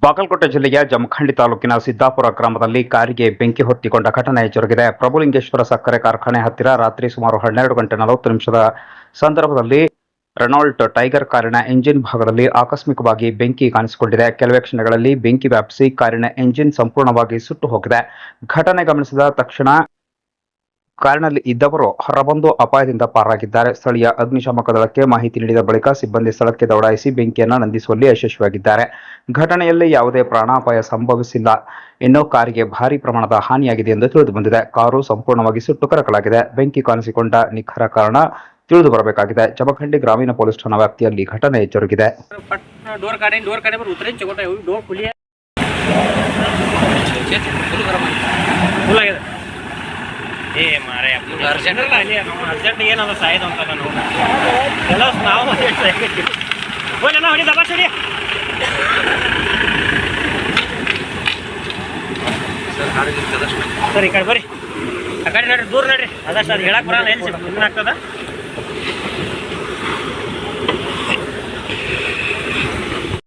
ಬಾಗಲಕೋಟೆ ಜಿಲ್ಲೆಯ ಜಮಖಂಡಿ ತಾಲೂಕಿನ ಸಿದ್ದಾಪುರ ಗ್ರಾಮದಲ್ಲಿ ಕಾರಿಗೆ ಬೆಂಕಿ ಹೊತ್ತಿಕೊಂಡ ಘಟನೆ ಜರುಗಿದೆ. ಪ್ರಭುಲಿಂಗೇಶ್ವರ ಸಕ್ಕರೆ ಕಾರ್ಖಾನೆ ಹತ್ತಿರ ರಾತ್ರಿ ಸುಮಾರು 12 ಗಂಟೆ 40 ನಿಮಿಷದ ಸಂದರ್ಭದಲ್ಲಿ ರೆನಾಲ್ಟ್ ಟೈಗರ್ ಕಾರಿನ ಎಂಜಿನ್ ಭಾಗದಲ್ಲಿ ಆಕಸ್ಮಿಕವಾಗಿ ಬೆಂಕಿ ಕಾಣಿಸಿಕೊಂಡಿದೆ. ಕೆಲವೇ ಕ್ಷಣಗಳಲ್ಲಿ ಬೆಂಕಿ ವ್ಯಾಪಿಸಿ ಕಾರಿನ ಎಂಜಿನ್ ಸಂಪೂರ್ಣವಾಗಿ ಸುಟ್ಟು ಹೋಗಿದೆ. ಘಟನೆ ಗಮನಿಸಿದ ತಕ್ಷಣ ಕಾರಿನಲ್ಲಿ ಇದ್ದವರು ಹೊರಬಂದು ಅಪಾಯದಿಂದ ಪಾರಾಗಿದ್ದಾರೆ. ಸ್ಥಳೀಯ ಅಗ್ನಿಶಾಮಕ ದಳಕ್ಕೆ ಮಾಹಿತಿ ನೀಡಿದ ಬಳಿಕ ಸಿಬ್ಬಂದಿ ಸ್ಥಳಕ್ಕೆ ದೌಡಾಯಿಸಿ ಬೆಂಕಿಯನ್ನು ನಂದಿಸುವಲ್ಲಿ ಯಶಸ್ವಿಯಾಗಿದ್ದಾರೆ. ಘಟನೆಯಲ್ಲಿ ಯಾವುದೇ ಪ್ರಾಣಾಪಾಯ ಸಂಭವಿಸಿಲ್ಲ. ಇನ್ನು ಕಾರಿಗೆ ಭಾರೀ ಪ್ರಮಾಣದ ಹಾನಿಯಾಗಿದೆ ಎಂದು ತಿಳಿದುಬಂದಿದೆ. ಕಾರು ಸಂಪೂರ್ಣವಾಗಿ ಸುಟ್ಟು ಕರಕಲಾಗಿದೆ. ಬೆಂಕಿ ಕಾಣಿಸಿಕೊಂಡ ನಿಖರ ಕಾರಣ ತಿಳಿದು ಬರಬೇಕಾಗಿದೆ. ಜಮಖಂಡಿ ಗ್ರಾಮೀಣ ಪೊಲೀಸ್ ಠಾಣಾ ವ್ಯಾಪ್ತಿಯಲ್ಲಿ ಘಟನೆ ಜರುಗಿದೆ. ಮಾರೇ ಅರ್ಜೆಂಟ್ ಏನಂದ್ರೆ ಸಾಯ್ದು ಅಂತ ನಾನು ಎಲ್ಲ ನಾವು ಹೊಡಿ ದಬಾ ಸರಿ ಸರ್ ಈ ಕಡೆ ಬರ್ರಿ ಆ ಕಡೆ ನೋಡ್ರಿ ದೂರ ನೋಡ್ರಿ ಅದಷ್ಟು ಅದು ಹೇಳಕ್ಕೆ ಬರಲ್ಲ ಎಲ್ಲಿ ಆಗ್ತದ